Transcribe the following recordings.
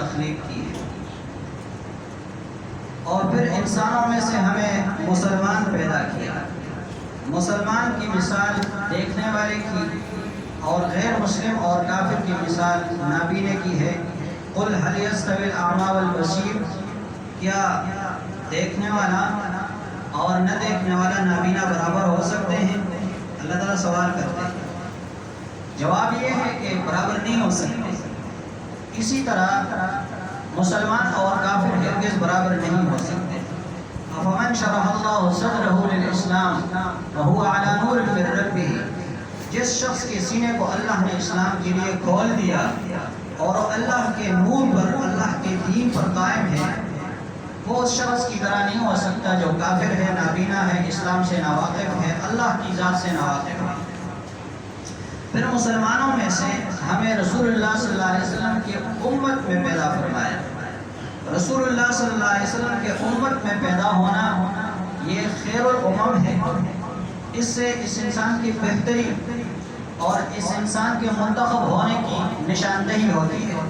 تخلیق کی ہے، اور پھر انسانوں میں سے ہمیں مسلمان پیدا کیا۔ مسلمان کی مثال دیکھنے والے کی اور غیر مسلم اور کافر کی مثال نابینے کی ہے۔ قل هل يستوي الاعمى والبصير، کیا دیکھنے والا اور نہ دیکھنے والا نابینا برابر ہو سکتے ہیں؟ اللہ تعالیٰ سوال کرتے ہیں، جواب یہ ہے کہ برابر نہیں ہو سکتے۔ اسی طرح مسلمان اور کافر ہرگز برابر نہیں ہو سکتے۔ افمن شرح اللہ صدرہ للاسلام وهو على نور من ربہ، جس شخص کے سینے کو اللہ نے اسلام کے لیے کھول دیا اور اللہ کے نور پر، اللہ کے دین پر قائم ہے، وہ اس شخص کی طرح نہیں ہو سکتا جو کافر ہے، نابینا ہے، اسلام سے ناواقف ہے، اللہ کی ذات سے ناواقف ہے۔ پھر مسلمانوں میں سے ہمیں رسول اللہ صلی اللہ علیہ وسلم کی امت میں پیدا فرمایا۔ رسول اللہ صلی اللہ علیہ وسلم کے امت میں پیدا ہونا یہ خیر الامم ہے۔ اس سے اس انسان کی بہتری اور اس انسان کے منتخب ہونے کی نشاندہی ہوتی ہے۔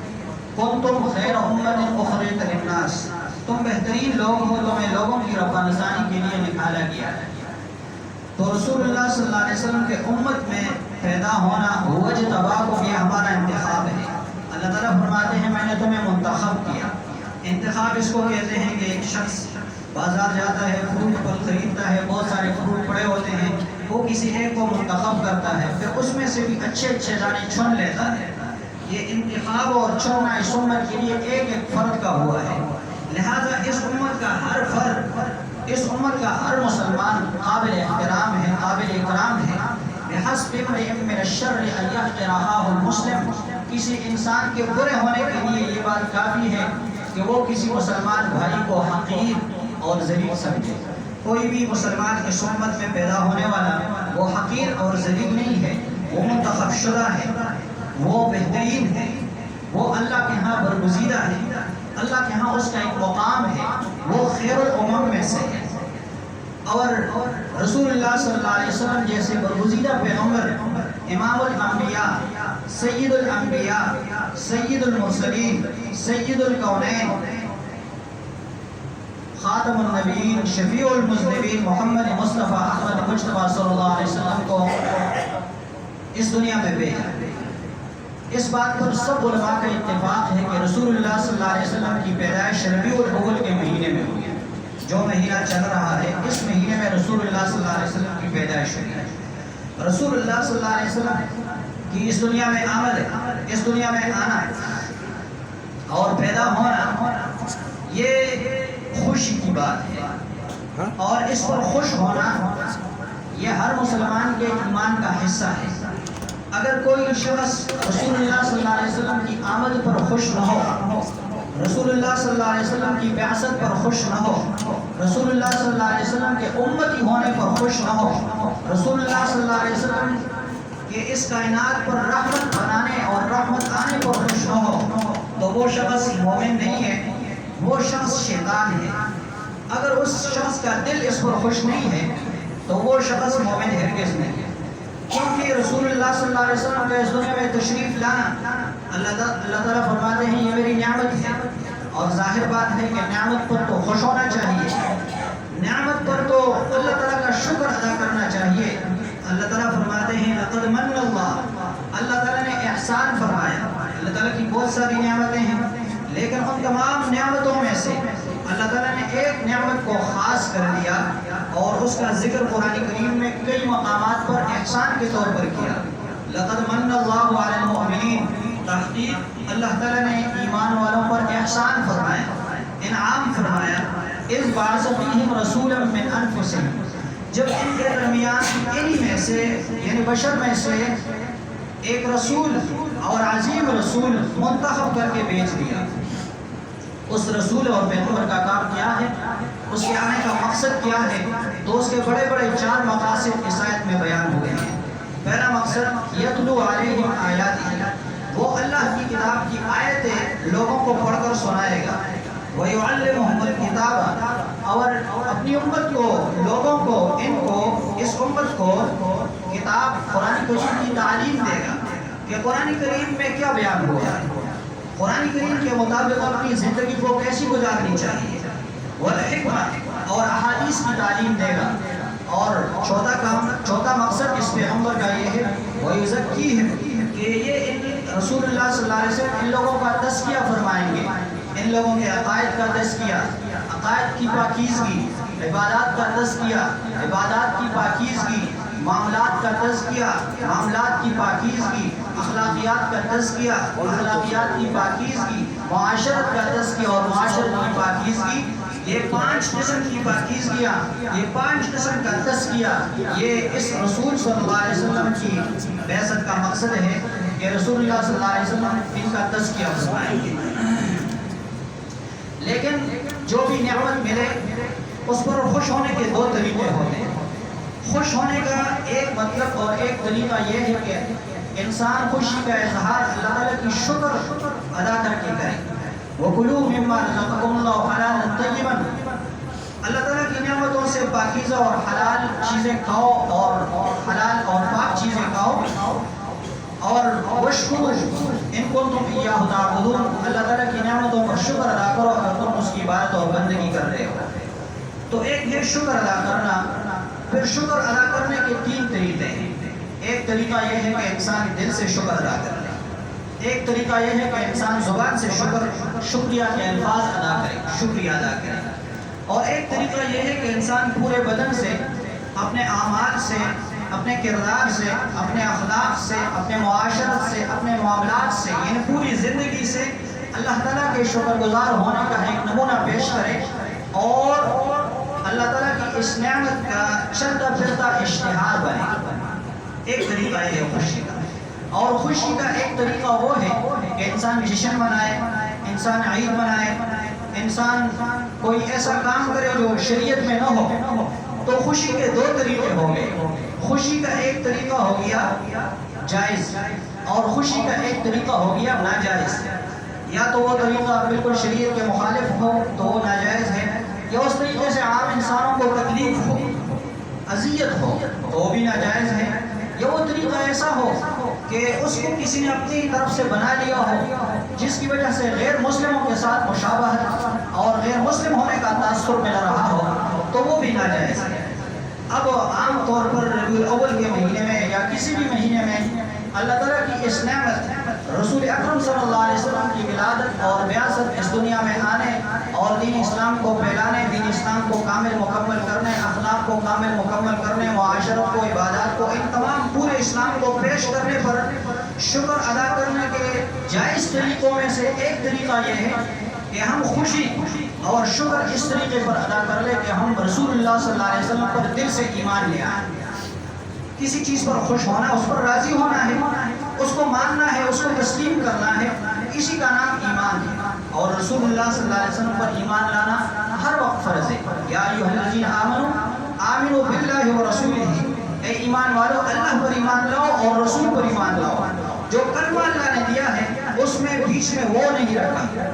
کنتم خیر امت اخرجت للناس، تم بہترین لوگ ہو، تمہیں لوگوں کی رفع نسانی کے لیے نکالا گیا ہے۔ تو رسول اللہ صلی اللہ علیہ وسلم کے امت میں پیدا ہونا هو اجتباکم، یہ ہمارا انتخاب ہے۔ اللہ تعالیٰ فرماتے ہیں میں نے تمہیں منتخب کیا۔ انتخاب اس کو کہتے ہیں کہ ایک شخص بازار جاتا ہے، فروٹ پھل خریدتا ہے، بہت سارے فروٹ پڑے ہوتے ہیں، وہ کسی ایک کو منتخب کرتا ہے، پھر اس میں سے بھی اچھے اچھے دانے چن لیتا ہے۔ یہ انتخاب اور چننا اس امت کے لیے ایک ایک فرد کا ہوا ہے۔ لہذا اس امت کا ہر فرد، اس امت کا ہر مسلمان قابل احترام ہے، قابل اکرام ہے۔ بحسب امرئ من الشر ان يحقر اخاه المسلم، کسی انسان کے برے ہونے کے لیے یہ بات کافی ہے کہ وہ کسی مسلمان بھائی کو حقیر اور ذلیل سمجھے۔ کوئی بھی مسلمان اس امت میں پیدا ہونے والا وہ حقیر اور ذلیل نہیں ہے، وہ منتخب شدہ ہے، وہ بہترین ہے، وہ اللہ کے ہاں برگزیدہ ہے، اللہ کے ہاں اس کا ایک مقام ہے، وہ خیر الامم میں سے ہے۔ اور رسول اللہ صلی اللہ علیہ وسلم جیسے برگزیدہ پیغمبر، امام الانبیاء، سید الانبیاء، سید المرسلین، سید الکونین، خاتم النبیین، شفیع المذنبین، محمد مصطفیٰ احمد مجتبیٰ صلی اللہ علیہ وسلم کو اس دنیا میں بھیجا۔ اس بات پر سب علماء کا اتفاق ہے کہ رسول اللہ صلی اللہ علیہ وسلم کی پیدائش ربیع الاول کے مہینے میں ہوئی ہے۔ جو مہینہ چل رہا ہے اس مہینے میں رسول اللہ صلی اللہ علیہ وسلم کی پیدائش ہوئی ہے۔ رسول اللہ صلی اللہ علیہ وسلم کی اس دنیا میں آمد، اس دنیا میں آنا اور پیدا ہونا یہ خوشی کی بات ہے، اور اس پر خوش ہونا یہ ہر مسلمان کے ایمان کا حصہ ہے۔ اگر کوئی شخص رسول اللہ صلی اللہ علیہ وسلم کی آمد پر خوش نہ ہو، رسول اللہ صلی اللہ علیہ وسلم کی بعثت پر خوش نہ ہو، رسول اللہ صلی اللہ علیہ وسلم کے امتی ہونے پر خوش نہ ہو، رسول اللہ صلی اللہ علیہ وسلم کے اس کائنات پر رحمت بنانے اور رحمت آنے پر خوش نہ ہو، تو وہ شخص مومن نہیں ہے، وہ شخص شیطان ہے۔ اگر اس شخص کا دل اس پر خوش نہیں ہے تو وہ شخص مومن ہرگز نہیں ہے، کیونکہ رسول اللہ صلی اللہ علیہ وسلم کا اس دنیا میں تشریف لانا، اللہ تعالیٰ فرماتے ہیں یہ میری نعمت ہے، اور ظاہر بات ہے کہ نعمت پر تو خوش ہونا چاہیے، نعمت پر تو اللہ تعالیٰ کا شکر ادا کرنا چاہیے۔ اللہ تعالیٰ فرماتے ہیں لقد من اللہ، اللہ تعالیٰ نے احسان فرمایا۔ اللہ تعالیٰ کی بہت ساری نعمتیں ہیں، لیکن ان تمام نعمتوں میں سے اللہ تعالیٰ نے ایک نعمت کو خاص کر دیا اور اس کا ذکر قرآن کریم میں کئی مقامات پر احسان کے طور پر کیا۔ لقد من اللہ علی المؤمنین، تحقیق اللہ تعالیٰ نے ایمان والوں پر احسان فرمایا، انعام فرمایا۔ اذ بعث فیہم رسولا من انفسہم، جب ان کے درمیان انہی میں سے یعنی بشر میں سے ایک رسول اور عظیم رسول منتخب کر کے بھیج دیا۔ اس رسول اور پیغمبر کا کام کیا ہے، اس کے آنے کا مقصد کیا ہے، تو اس کے بڑے بڑے 4 مقاصد اس آیت میں بیان ہوئے ہیں۔ پہلا مقصد یتلو علیہم آیاتہ، وہ اللہ کی کتاب کی آیتیں لوگوں کو پڑھ کر سنائے گا۔ وَيُعَلِّمُهُمُ الْكِتَابَ، اور اپنی امت کو، لوگوں کو، ان کو، اس امت کو کتاب قرآن کریم کی تعلیم دے گا کہ قرآن کریم میں کیا بیان ہوا ہے، قرآن کریم کے مطابق اپنی زندگی کو کیسی گزارنی چاہیے، والحکمہ اور احادیث کی تعلیم دے گا. اور چوتھا مقصد اس پیغمبر کا یہ ہے وَيُزَكِّيهِمْ کہ یہ رسول اللہ صلی اللہ علیہ وسلم ان لوگوں کا تزکیہ فرمائیں گے، ان لوگوں کے عقائد کا تزکیہ، عقائد کی پاکیزگی، عبادات کا تزکیہ، عبادات کی پاکیزگی، معاملات کا تزکیہ، معاملات کی پاکیزگی، اخلاقیات کا تزکیہ، اخلاقیات کی پاکیزگی، معاشرت کا تزکیہ اور معاشرت کی پاکیزگی. یہ 5 قسم کی پاکیزگیاں، یہ 5 قسم کا تزکیہ، یہ اس رسول صلی اللہ علیہ وسلم کی بعثت کا مقصد ہے کہ رسول اللہ صلی اللہ علیہ وسلم ان کا تزکیہ فرمائیں گے. لیکن جو بھی نعمت ملے اس پر خوش ہونے کے 2 طریقے ہوتے ہیں. خوش ہونے کا ایک مطلب اور ایک طریقہ یہ ہے کہ انسان خوشی کا اظہار اللہ تعالیٰ کی شکر ادا کر کے کرے. وَكُلُوا مِمَّا رَزَقَكُمُ اللَّهُ حَلَالًا طَيِّبًا، اللہ تعالیٰ کی نعمتوں سے پاکیزہ اور حلال چیزیں کھاؤ اور حلال اور پاک چیزیں کھاؤ. اور وَاشْكُرُوا إِن كُنتُمْ إِيَّاهُ تَعْبُدُونَ، اللہ تعالیٰ کی نعمتوں پر شکر ادا کرو اگر تم اس کی عبادت اور بندگی کر رہے ہو. تو ایک یہ شکر ادا کرنا. پھر شکر ادا کرنے کے 3 طریقے ہیں. ایک طریقہ یہ ہے کہ انسان دل سے شکر ادا کرے، ایک طریقہ یہ ہے کہ انسان زبان سے شکریہ کے الفاظ ادا کرے، شکریہ ادا کرے، اور ایک طریقہ یہ ہے کہ انسان پورے بدن سے، اپنے اعمال سے، اپنے کردار سے، اپنے اخلاق سے، اپنے معاشرت سے، اپنے معاملات سے، یعنی پوری زندگی سے اللہ تعالیٰ کے شکر گزار ہونے کا ایک نمونہ پیش کرے اور اللہ تعالیٰ کی اس نعمت کا چلتا پھرتا اشتہار بنے. ایک طریقہ یہ ہے خوشی کا. اور خوشی کا ایک طریقہ وہ ہے کہ انسان جشن منائے، انسان عید منائے، انسان کوئی ایسا کام کرے جو شریعت میں نہ ہو. تو خوشی کے 2 طریقے ہو گئے. خوشی کا ایک طریقہ ہو گیا جائز اور خوشی کا ایک طریقہ ہو گیا ناجائز. یا تو وہ طریقہ بالکل شریعت کے مخالف ہو تو وہ ناجائز ہے، یا اس طریقے سے عام انسانوں کو تکلیف ہو، اذیت ہو تو وہ بھی ناجائز ہے. یا وہ طریقہ ایسا ہو کہ اس کو کسی نے اپنی طرف سے بنا لیا ہو جس کی وجہ سے غیر مسلموں کے ساتھ مشابہت اور غیر مسلم ہونے کا تاثر مل رہا ہو تو وہ بھی ناجائز ہے. اب عام طور پر ربیع الاول کے مہینے میں یا کسی بھی مہینے میں اللہ تعالیٰ کی اس نعمت رسول اکرم صلی اللہ علیہ وسلم کی ولادت اور بعثت اس دنیا میں آنے اور دین اسلام کو پھیلانے، دین اسلام کو کامل مکمل کرنے، اخلاق کو کامل مکمل کرنے، معاشرت کو، عبادات کو، ان تمام پورے اسلام کو پیش کرنے پر شکر ادا کرنے کے جائز طریقوں میں سے ایک طریقہ یہ ہے کہ ہم خوشی اور شکر اس طریقے پر ادا کر لیں کہ ہم رسول اللہ صلی اللہ علیہ وسلم پر دل سے ایمان لے آئیں. کسی چیز پر خوش ہونا، اس پر راضی ہونا ہے، اس کو ماننا ہے، اس کو تسلیم کرنا ہے، اسی کا نام ایمان ہے. اور رسول اللہ صلی اللہ علیہ وسلم پر ایمان لانا ہر وقت فرض ہے. یا ایھا الذین آمنوا آمنوا باللہ ورسولہ، اے ایمان والو اللہ پر ایمان لاؤ اور رسول پر ایمان لاؤ. جو کلمہ اللہ نے دیا ہے اس میں بیچ میں وہ نہیں رکھا،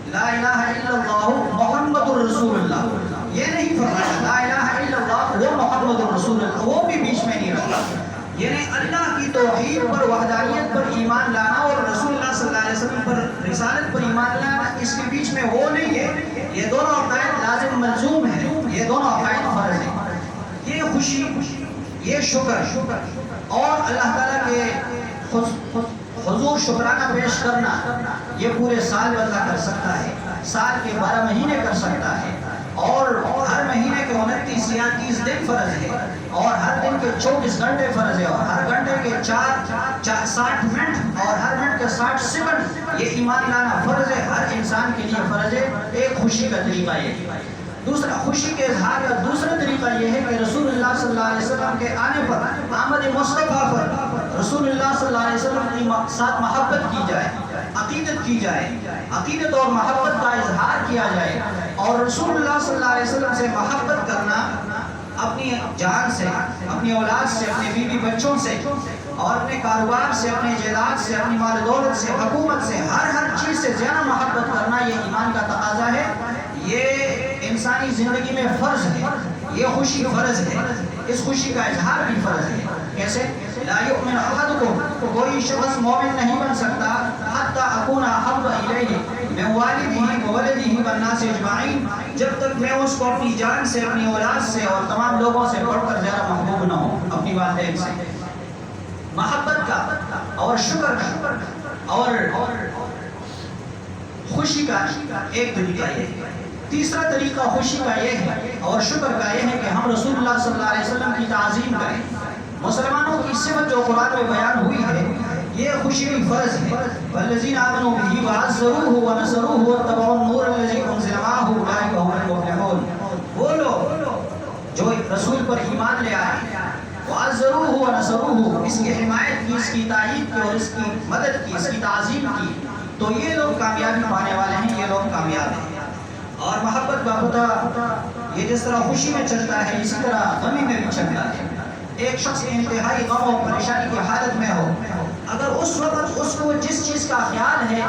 لا الہ الا اللہ محمد الرسول اللہ، یہ نہیں فرمایا لا الہ الا اللہ وہ محمد الرسول اللہ، وہ بھی بیچ میں نہیں رکھا. یعنی اللہ کی توحید پر، وحدانیت پر ایمان لانا اور رسول اللہ صلی اللہ علیہ وسلم پر رسالت پر ایمان لانا، اس کے بیچ میں وہ نہیں ہے. یہ دونوں عقائد لازم ملزوم ہے، یہ دونوں عقائد فرض ہیں. یہ خوشی، یہ شکر اور اللہ تعالیٰ کے حضور شکرانہ پیش کرنا، یہ پورے سال بندہ کر سکتا ہے، سال کے 12 مہینے کر سکتا ہے، اور ہر مہینے کے 29 یا 30 دن فرض ہے، اور ہر دن کے 24 گھنٹے فرض ہے، اور ہر گھنٹے کے 60 منٹ اور ہر منٹ کے 60 سیکنڈ یہ ایمان لانا فرض ہے، ہر انسان کے لیے فرض ہے. ایک خوشی کا طریقہ یہ ہے. دوسرا خوشی کے اظہار کا دوسرا طریقہ یہ ہے کہ رسول اللہ صلی اللہ علیہ وسلم کے آنے پر، آمد مصطفیٰ پر رسول اللہ صلی اللہ علیہ وسلم کی ساتھ محبت کی جائے، عقیدت کی جائے، عقیدت اور محبت کا اظہار کیا جائے. اور رسول اللہ صلی اللہ علیہ وسلم سے محبت کرنا اپنی جان سے، اپنی اولاد سے، اپنے بیوی بچوں سے، اور اپنے کاروبار سے، اپنے جائیداد سے، اپنی مال دولت سے، حکومت سے، ہر چیز سے زیادہ محبت کرنا یہ ایمان کا تقاضا ہے. یہ انسانی زندگی میں فرض ہے، یہ خوشی فرض ہے، اس خوشی کا اظہار بھی فرض ہے. کیسے؟ لا یؤمن احدکم، کوئی شخص مومن نہیں بن سکتا حتی اکون احب الیہ من والدہ وولدہ والناس اجمعین، جب تک میں اس کو اپنی جان سے، اپنی اولاد سے اور تمام لوگوں سے بڑھ کر زیادہ محبوب نہ ہوں، اپنی والدین سے۔ محبت کا اور شکر کا اور خوشی کا ایک طریقہ یہ ہے۔ تیسرا طریقہ خوشی کا یہ ہے اور شکر کا یہ ہے کہ ہم رسول اللہ صلی اللہ علیہ وسلم کی تعظیم کریں۔ مسلمانوں کی صفت جو قرآن میں بیان ہوئی ہے، یہ خوشی بھی فرض ہے۔ والذین آمنوا بہ وعزروہ ونصروہ واتبعوا النور الذی انزل معہ اولئک هم المفلحون، وہ لوگ جو رسول پر ایمان لے آئے، وعزروہ ونصروہ، اس کی حمایت کی، اس کی تائید کی اور اس کی مدد کی، اس کی تعظیم کی، تو یہ لوگ کامیابی پانے والے ہیں، یہ لوگ کامیاب ہیں۔ اور محبت کا خدا یہ جس طرح خوشی میں چلتا ہے اسی طرح غمی میں بھی چلتا ہے۔ ایک شخص انتہائی غم و پریشانی کی حالت میں ہو، اگر اس وقت اس کو جس چیز کا خیال ہے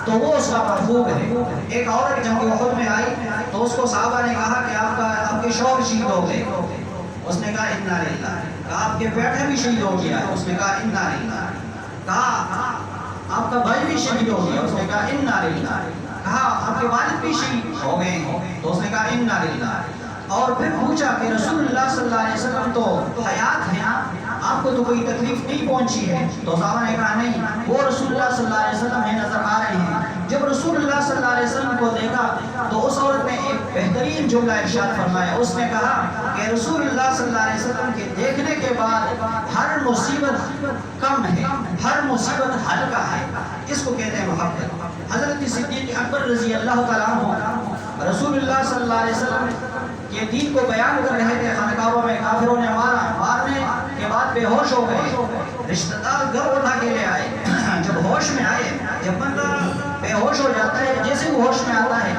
تو وہ اس کا محبوب ہے۔ ایک عورت جنگ احد میں آئی تو اس کو صحابہ نے کہا کہ آپ کے شوہر شہید ہو گئے، اس نے کہا انا للہ، کہا آپ کے بیٹے بھی شہید ہو گیا، اس نے کہا انا للہ، کہا آپ کا بھائی بھی شہید ہو گیا، اس نے کہا انا للہ، کہا آپ کے والد بھی شہید ہو گئے ہیں، تو اس نے کہا انا للہ۔ اور پھر پوچھا کہ رسول اللہ صلی اللہ علیہ وسلم تو حیات ہیں، آپ کو تو کوئی تکلیف نہیں پہنچی ہے؟ تو صحابہ نے کہا نہیں، وہ رسول اللہ صلی اللہ علیہ وسلم ہیں، نظر آ رہے ہیں۔ جب رسول اللہ صلی اللہ علیہ وسلم کو دیکھا تو اس عورت نے ایک بہترین جملہ ارشاد فرمایا، اس نے کہا کہ رسول اللہ صلی اللہ علیہ وسلم کے دیکھنے کے بعد ہر مصیبت کم ہے، ہر مصیبت ہلکا ہے، اس کو کہتے ہیں محبت۔ حضرت صدیق اکبر رضی اللہ تعالیٰ عنہ رسول اللہ صلی اللہ علیہ وسلم کے دین کو بیان کر رہے تھے، خانہ کعبہ میں کافروں نے مارا، مارنے کے بعد بے ہوش ہو گئے، رشتہ دار گھر اٹھا کے لے آئے، جب ہوش میں آئے، جب بندہ بے ہوش ہو جاتا ہے، جیسے وہ ہوش میں آتا ہے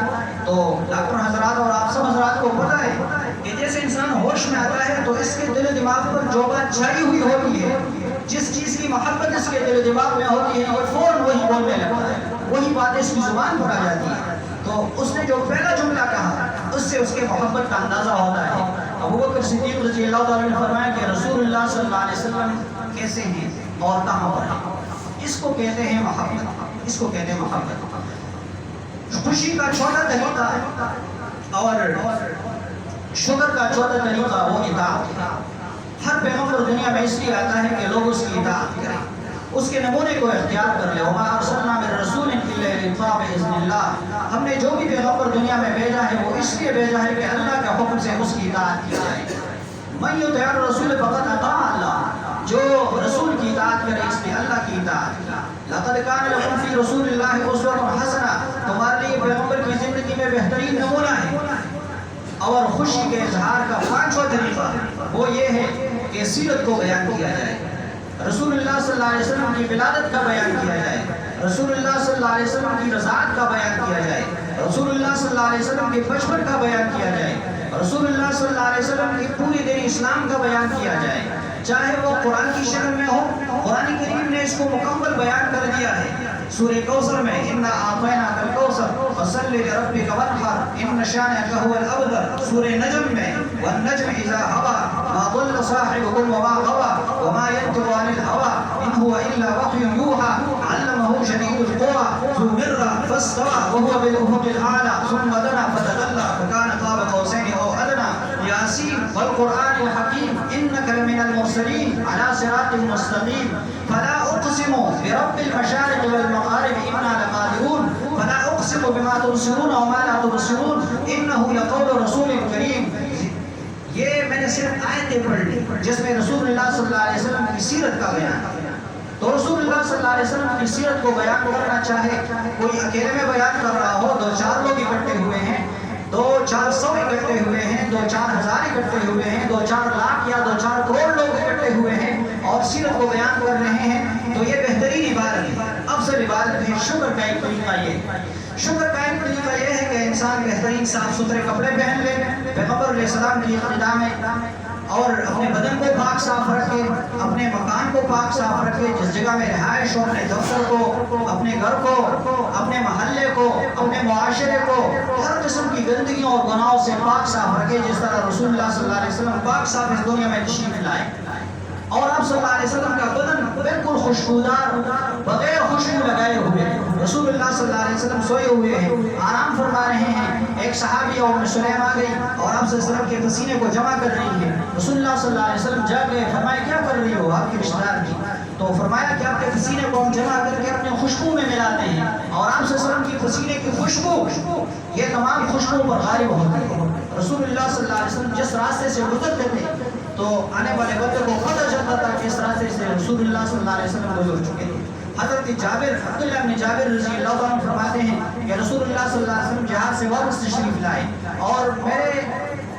تو ڈاکٹر حضرات اور آپ سب حضرات کو پتہ ہے کہ جیسے انسان ہوش میں آتا ہے تو اس کے دل و دماغ پر جو بات چھائی ہوئی ہوتی ہے، جس چیز کی محبت اس کے دل و دماغ میں ہوتی ہے، وہ فوراً وہی بولنے لگتا ہے، وہی بات اس کی زبان پر آ جاتی ہے۔ تو اس نے جو پہلا جملہ کہا اس سے اس کے محبت کا اندازہ ہوتا ہے۔ ابو بکر صدیق رضی اللہ تعالیٰ نے فرمایا کہ رسول اللہ صلی اللہ علیہ وسلم کیسے ہیں اور کہاں پر ہیں، اس کو کہتے ہیں محبت، اس کو کہتے ہیں محبت۔ خوشی کا چھوٹا طریقہ اور شکر کا چھوٹا طریقہ وہ اطاعت ہے۔ ہر پیغمبر دنیا میں اس لیے آتا ہے کہ لوگ اس کی اطاعت کریں، اس کے نمونے کو اختیار کر لیں۔ وما ارسلنا من رسول الا ليطاع باذن اللہ، ہم نے جو بھی پیغمبر دنیا میں بھیجا ہے وہ اس لیے بھیجا ہے کہ اللہ کے حکم سے اس کی اطاعت کی جائے۔ من یطیع الرسول فقد اطاع اللہ، جو رسول کی اطاعت کرے اس نے اللہ کی اطاعت کی۔ لقد کان لکم فی رسول اللہ اسوۃ حسنہ، تمہارے لیے پیغمبر کی زندگی میں بہترین نمونہ ہے۔ اور خوشی کے اظہار کا پانچواں طریقہ وہ یہ ہے کہ سیرت کو بیان کیا جائے، رسول اللہ صلی اللہ علیہ وسلم کی ولادت کا بیان کیا جائے، رسول اللہ صلی اللہ علیہ وسلم کی رضاعت کا بیان کیا جائے، رسول اللہ صلی اللہ علیہ وسلم کے بچپن کا بیان کیا جائے، رسول اللہ صلی اللہ علیہ وسلم کی پوری دین اسلام کا بیان کیا جائے، چاہے وہ قرآن کی شکل میں ہو۔ قرآن کریم نے اس کو مکمل بیان کر دیا ہے سورہ کوثر میں، انا اعطیناک الکوثر فصل لربک وانحر ان شانئک هو الابتر، سورہ نجم میں والنجم اذا هوى ما ضل صاحبكم وما غوى وما ينطق عن الهوى ان هو الا وحي يوحى علمه شديد القوى ذو مرة فاستوى وهو بالافق الاعلى ثم دنا فتدلى فكان قاب قوسين او ادنى ياسين والقرآن الحكيم انك لمن المرسلين على صراط مستقيم فلا اقسم برب المشارق والمغارب انا لقادرون فلا اقسم بما تبصرون وما لا تبصرون انه لقول رسول کریم۔ یہ میں نے صرف آیتیں پڑھ لی جس میں رسول اللہ صلی اللہ علیہ وسلم کی سیرت کا بیان ہے۔ تو رسول اللہ صلی اللہ علیہ وسلم کی سیرت کو بیان کرنا چاہے، کوئی اکیلے میں بیان کر رہا ہو، 2-4 لوگ اکٹھے ہوئے ہیں، 2-400 اکٹھے ہوئے ہیں، 2-4 ہزار اکٹھے ہوئے ہیں، 2-4 لاکھ یا 2-4 کروڑ لوگ اکٹھے ہوئے ہیں اور سیرت کو بیان کر رہے ہیں، تو یہ بہترین عبادت ہے، افضل عبادت ہے۔ شکر کا ایک طریقہ شکر کا ایک طریقہ یہ ہے کہ انسان بہترین صاف ستھرے کپڑے پہن لے، پیغمبر علیہ السلام کی اقتداء میں، اور اپنے بدن کو پاک صاف رکھے، اپنے مکان کو پاک صاف رکھے، جس جگہ میں رہائش ہو، اپنے دفتر کو، اپنے گھر کو، اپنے محلے کو، اپنے معاشرے کو ہر قسم کی گندگیوں اور گناہوں سے پاک صاف رکھے، جس طرح رسول اللہ صلی اللہ علیہ وسلم پاک صاف اس دنیا میں تشریف لائے۔ اور آپ صلی اللہ علیہ وسلم کا بدن بالکل خوشبودار بغیر خوشبو لگائے ہوئے رسول اللہ صلی اللہ علیہ وسلم سوئے ہوئے ہیں، آرام فرما رہے ہیں۔ ایک صحابی ام سلیم آ گئی اور آپ صلی اللہ علیہ وسلم کے پسینے کو جمع کر رہی ہے۔ رسول اللہ صلی اللہ علیہ وسلم جاگ گئے، فرمایا کیا کر رہی ہو؟ آپ کے رشتہ دار کی۔ تو فرمایا کہ آپ کے پسینے کو ہم جمع کر کے اپنے خوشبو میں ملاتے ہیں، اور آپ صلی اللہ علیہ وسلم کی پسینے کی خوشبو یہ تمام خوشبو پر غالب ہوتی ہے۔ رسول اللہ صلی اللہ علیہ وسلم جس راستے سے گزرتے تھے تو آنے والے وقت کو پتہ چلتا تھا کہ اس راستے سے رسول اللہ صلی اللہ علیہ وسلم گزر چکے تھے۔ حضرت عبداللہ بن جابر رضی اللہ عنہ فرماتے ہیں کہ رسول اللہ صلی اللہ علیہ وسلم جہاد سے واپس تشریف لائے اور میرے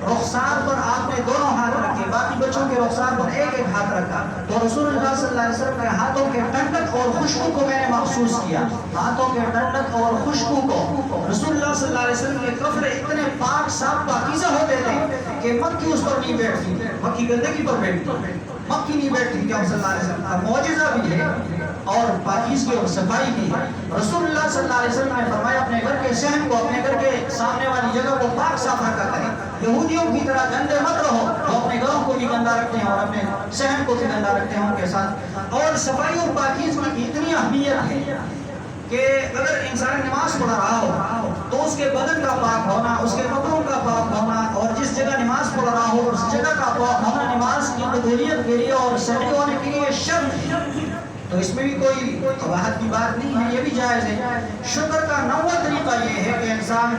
رخسار پر آپ نے دونوں ہاتھ رکھے، باقی بچوں کے رخسار پر ایک ایک ہاتھ رکھا، تو رسول اللہ صلی اللہ علیہ وسلم کے ہاتھوں کے ٹنڈک اور خوشبو کو میں نے محسوس کیا، ہاتھوں کے ٹنڈک اور خوشبو کو۔ رسول اللہ صلی اللہ علیہ وسلم کے کپڑے اتنے پاک صاف پاکیزہ ہوتے تھے کہ مکھی اس پر نہیں بیٹھتی، مکھی گندگی پر بیٹھتی، مکھی نہیں بیٹھتی تھی۔ صلی اللہ علیہ وسلم کا معجزہ بھی ہے اور پاکیزگی اور صفائی بھی ہے۔ رسول اللہ صلی اللہ علیہ وسلم نے فرمایا اپنے گھر کے صحن کو، اپنے گھر کے سامنے والی جگہ کو پاک صاف رکھا کریں، یہودیوں کی طرح گندے مت رہو، وہ اپنے گھروں کو بھی گندا رکھتے ہیں اور اپنے صحن کو بھی گندا رکھتے ہیں ان کے ساتھ۔ اور صفائی اور پاکیزگی کی اتنی اہمیت ہے کہ اگر انسان نماز پڑھ رہا ہو تو اس کے بدن کا پاک ہونا، اس کے کپڑوں کا پاک ہونا، اور جس جگہ نماز پڑھ رہا ہو اس جگہ کا پاک ہونا نماز کی قبولیت کے لیے اور صحیح ہونے کے لیے شرط ہے۔ تو اس میں بھی کوئی قباحت کی بات نہیں ہے، یہ بھی جائز ہے۔ شکر کا نوواں طریقہ یہ ہے کہ انسان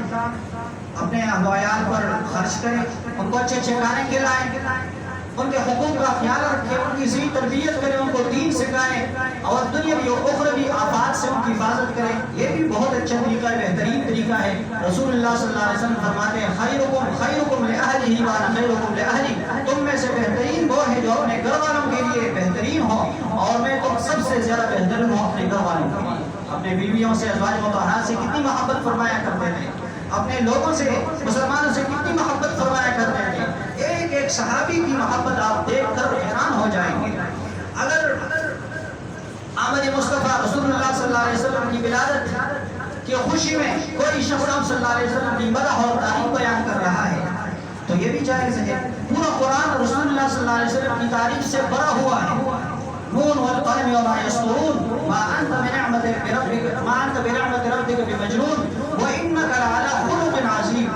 اپنے اہل و عیال پر خرچ کرے، ان کو اچھے اچھے کھانے کھلائیں، ان کے حقوق کا خیال رکھے، ان کی صحیح تربیت کرے، ان کو دین سکھائیں اور دنیاوی اور اخروی آفات سے ان کی حفاظت کریں۔ یہ بھی بہت اچھا طریقہ ہے، بہترین طریقہ ہے۔ رسول اللہ صلی اللہ علیہ وسلم فرماتے ہیں خیرکم لأہلہ وانا خیرکم لأہلی، تم میں سے بہترین وہ ہے جو اپنے گھر والوں کے لیے بہترین ہو اور میں تم سب سے زیادہ بہترین ہوں اپنے گھر والوں کے لیے۔ اپنے بیویوں سے، ازواج مطہرات سے کتنی محبت فرمایا کرتے تھے، اپنے لوگوں سے، مسلمانوں سے کتنی محبت فرمایا کرتے تھے۔ ایک ایک صحابی کی محبت آپ دیکھ کر حیران ہو جائیں گے۔ اگر آمد مصطفیٰ رسول اللہ صلی اللہ علیہ وسلم کی ولادت کی خوشی میں کوئی شخص صلی اللہ علیہ وسلم کی مدح اور تعریف بیان کر رہا ہے تو یہ بھی جائز ہے۔ پورا قرآن رسول اللہ صلی اللہ علیہ وسلم کی تعریف سے بھرا ہوا ہے۔ نون والقلم وما يسطرون ما انت بنعمت ربك بمجنون وانك لعلى خلق عظیم۔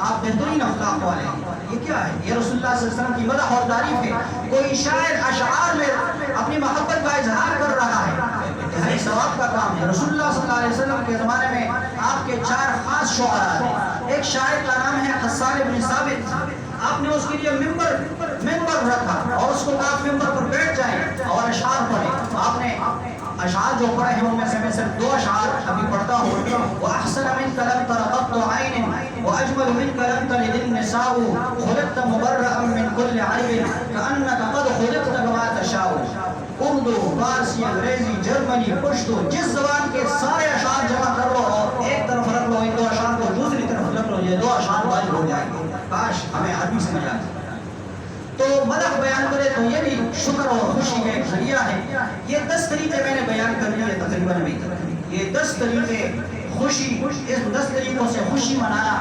آپ بہترین اخلاق والے ہیں۔ یہ کیا ہے؟ یہ رسول اللہ صلی اللہ علیہ وسلم کی مدح اور تعریف ہے۔ کوئی شاعر اشعار میں اپنی محبت کا اظہار کر رہا ہے، انتہائی ثواب کا کام ہے۔ رسول اللہ صلی اللہ علیہ وسلم کے زمانے میں آپ کے 4 خاص شعراء ہیں۔ ایک شاعر کا نام ہے حسان بن ثابت، آپ نے اس کے لیے ممبر رکھا اور اس کو آپ ممبر پر بیٹھ جائیں اور اشعار پڑھیں۔ آپ نے اشعار جو پڑھے ہیں ان میں سے میں صرف 2 اشعار ابھی پڑھتا ہوں۔ وَأَحْسَنَ مِنْكَ لَمْ تَرَ قَطُّ عَيْنٍ وَأَجْمَلُ مِنْكَ لَمْ تَلِدِ النِّسَاءُ خُلِقْتَ مُبَرَّأً مِنْ كُلِّ عَيْبٍ كَأَنَّكَ قَدْ خُلِقْتَ كَمَا تَشَاءُ۔ اردو، فارسی، انگریزی، جرمنی، پشتو، جس زبان کے سارے اشعار جمع کر لو اور ایک طرف رکھ لو، ان 2 اشعار کو دوسری طرف رکھ لو، یہ 2 اشعار واجب ہو جائیں گے۔ کاش ہمیں عربی سمجھ آتی۔ تو مدح بیان کرے تو یہ بھی شکر اور خوشی کا ایک ذریعہ ہے۔ یہ 10 طریقے میں نے بیان کر لیے تقریباً ابھی تک۔ یہ 10 طریقے خوشی، اس 10 طریقوں سے خوشی منانا،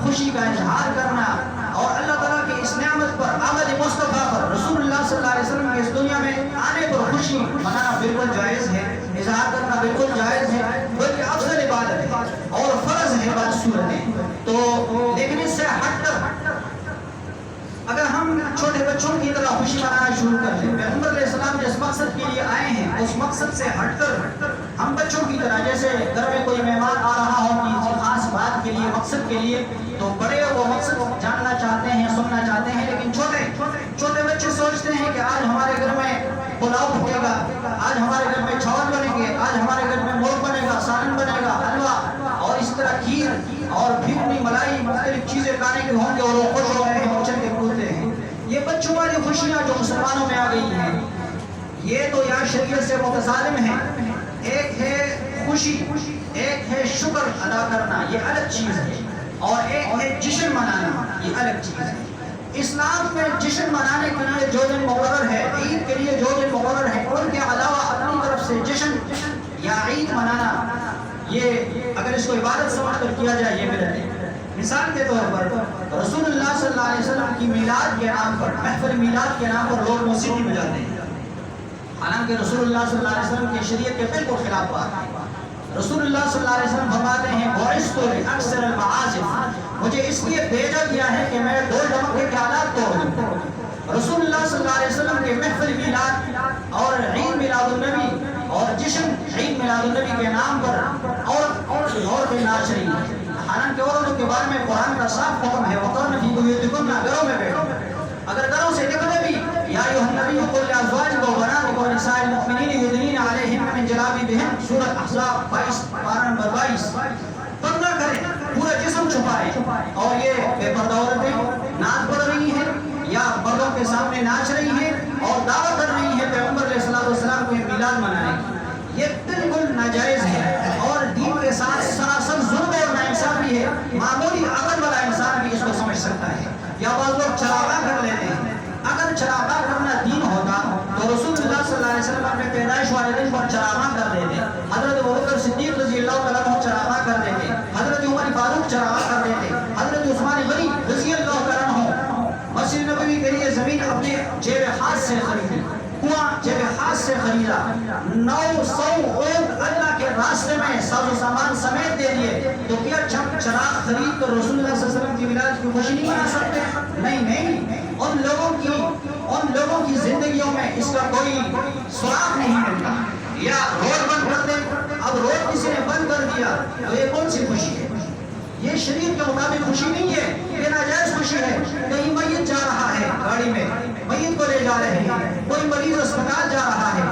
خوشی کا اظہار کرنا اور اللہ تعالیٰ کی اس نعمت پر، آمد مصطفیٰ پر، رسول اللہ صلی اللہ علیہ وسلم کے اس دنیا میں آنے پر خوشی منانا بالکل جائز ہے، اظہار کرنا بالکل جائز ہے، بلکہ افضل عبادت ہے اور فرض ہے بعض صورتیں۔ تو لیکن اس سے ہٹ کر اگر ہم چھوٹے بچوں کی طرح خوشی منانا شروع کر دیں، پیغمبر علیہ السلام جس مقصد کے لیے آئے ہیں اس مقصد سے ہٹ کر ہم بچوں کی طرح، جیسے گھر میں کوئی مہمان آ رہا ہو کسی خاص بات کے لیے، مقصد کے لیے، تو بڑے وہ مقصد جاننا چاہتے ہیں، سننا چاہتے ہیں، لیکن چھوٹے بچے سوچتے ہیں کہ آج ہمارے گھر میں پلاؤ پکے گا، آج ہمارے گھر میں چاول بنے گے، آج ہمارے گھر میں مرغ بنے گا، سالن بنے گا، حلوہ اور اس طرح کھیر اور پھرنی ملائی مختلف چیزیں کھانے کے ہوں گے اور وہ خوش ہو رہے ہیں، اچھل کے کودتے ہیں۔ یہ بچوں والی خوشیاں جو مسلمانوں میں آ گئی ہیں یہ تو یا شریعت سے متصادم ہے۔ ایک ہے خوشی، ایک ہے شکر ادا کرنا، یہ الگ چیز ہے، اور ایک ہے جشن منانا، یہ الگ چیز ہے۔ اسلام میں جشن منانے کے لیے جو دن مقرر ہے، عید کے لیے جو دن مقرر ہے، ان کے علاوہ اپنی طرف سے جشن یا عید منانا، یہ اگر اس کو عبادت سمجھ کر کیا جائے یہ بدعت ہے۔ مثال کے طور پر رسول اللہ صلی اللہ علیہ وسلم کی میلاد کے نام پر، محفل میلاد کے نام پر لوگ موسیقی بجاتے ہیں، حالانکہ رسول اللہ صلی اللہ علیہ وسلم کی شریعت کے بالکل خلاف بات ہے۔ رسول اللہ صلی اللہ علیہ وسلم فرماتے ہیں بعثت لاکثر المعازف، مجھے اس لیے بھیجا گیا ہے کہ میں ڈول ڈمکے کے آلات توڑوں۔ رسول اللہ صلی اللہ علیہ وسلم کے محفل میلاد اور عید میلاد النبی اور جشن عید میلاد النبی کے نام پر عورتیں ناچ رہی ہیں، حالانکہ عورتوں کے بارے میں قرآن کا صاف حکم ہے وقرن فی بیوتکن، گھروں میں بیٹھو، اگر گھروں سے نکلے بھی یا ایھا النبی قل لازواجک و بناتک و نساء المؤمنین یدنین علیہن من جلابیبہن، سورۃ احزاب 22 پردہ کریں، پورا جسم چھپائیں، اور یہ بے پردہ عورتیں ناچ پڑھ رہی ہیں یا مردوں کے سامنے ناچ رہی ہیں اور دعویٰ کر رہی ہیں پیغمبر علیہ السلام کو میلاد منانے کی، یہ بالکل ناجائز ہے اور دین کے ساتھ سراسر ظلم اور ناانصافی ہے۔ معمولی عقل والا انسان بھی اس کو سمجھ سکتا ہے۔ یا بعض لوگ چراغاں کر لیتے ہیں، اگر چراغاں کرنا دین ہوتا تو رسول اللہ صلی اللہ علیہ وسلم اپنے پیدائش والے دن پر چراغاں کر دیتے، حضرت ابوبکر صدیق رضی اللہ تعالیٰ عنہ چراغاں کر دیتے، حضرت عمر فاروق چراغاں کر دیتے، حضرت عثمان غنی رضی اللہ تعالیٰ عنہ مسجد نبوی کے لیے زمین اپنے جیب ہاتھ سے خریدی، کنواں جیب ہاتھ سے خریدا، 900 اونٹ اللہ کے راستے میں ساز و سامان سمیت دے دیے، تو کیا چراغ خرید کر رسول اللہ صلی اللہ علیہ وسلم کی ولادت کی خوشی نہیں منا سکتے؟ نہیں، ان لوگوں کی زندگیوں میں اس کا کوئی سراغ نہیں ملتا۔ یا روڈ بند کر دیں، اب روڈ کسی نے بند کر دیا تو یہ کون سی خوشی ہے؟ یہ شریعت کے مطابق خوشی نہیں ہے، یہ ناجائز خوشی ہے۔ کہیں میت جا رہا ہے گاڑی میں، میت کو لے جا رہے ہیں، کوئی مریض اسپتال جا رہا ہے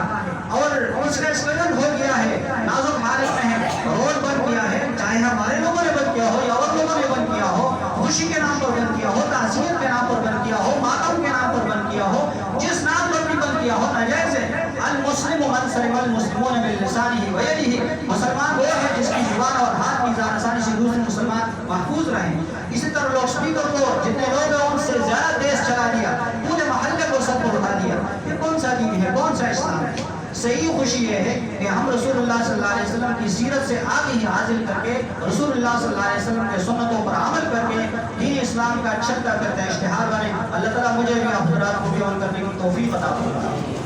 اور اس کا ایکسیڈنٹ ہو گیا ہے، نازک حالت میں ہے، روڈ بند کیا ہے، چاہے ہمارے لوگوں نے بند کیا ہو یا اور لوگوں نے بند کیا ہو، خوشی کے نام پر بند کیا ہو، تعزیت کے نام پر بند کیا ہو، ماتم کے نام پر بند کیا ہو، جس نام پر بھی بند کیا ہو، ناجائز ہے۔ المسلم من سلم المسلمون من لسانہ و یدہ، مسلمان وہ ہے جس کی زبان اور ہاتھ کی جان آسانی سے دوسرے مسلمان محفوظ رہیں۔ اسی طرح لاؤڈ اسپیکر کو جتنے لوگ ہیں ان سے زیادہ تیز چلا دیا، پورے محلے کو سب کو اٹھا دیا، یہ کون سا دین ہے، کون سا اسلام ہے؟ صحیح خوشی یہ ہے کہ ہم رسول اللہ صلی اللہ علیہ وسلم کی سیرت سے آگے ہی حاصل کر کے رسول اللہ صلی اللہ علیہ وسلم کے سنتوں پر عمل کر کے دین اسلام کا چھٹا کرتے اشتہار بنے۔ اللہ تعالیٰ مجھے بھی آپ حضرات کو بھی عمل کرنے کی توفیق عطا فرمائے۔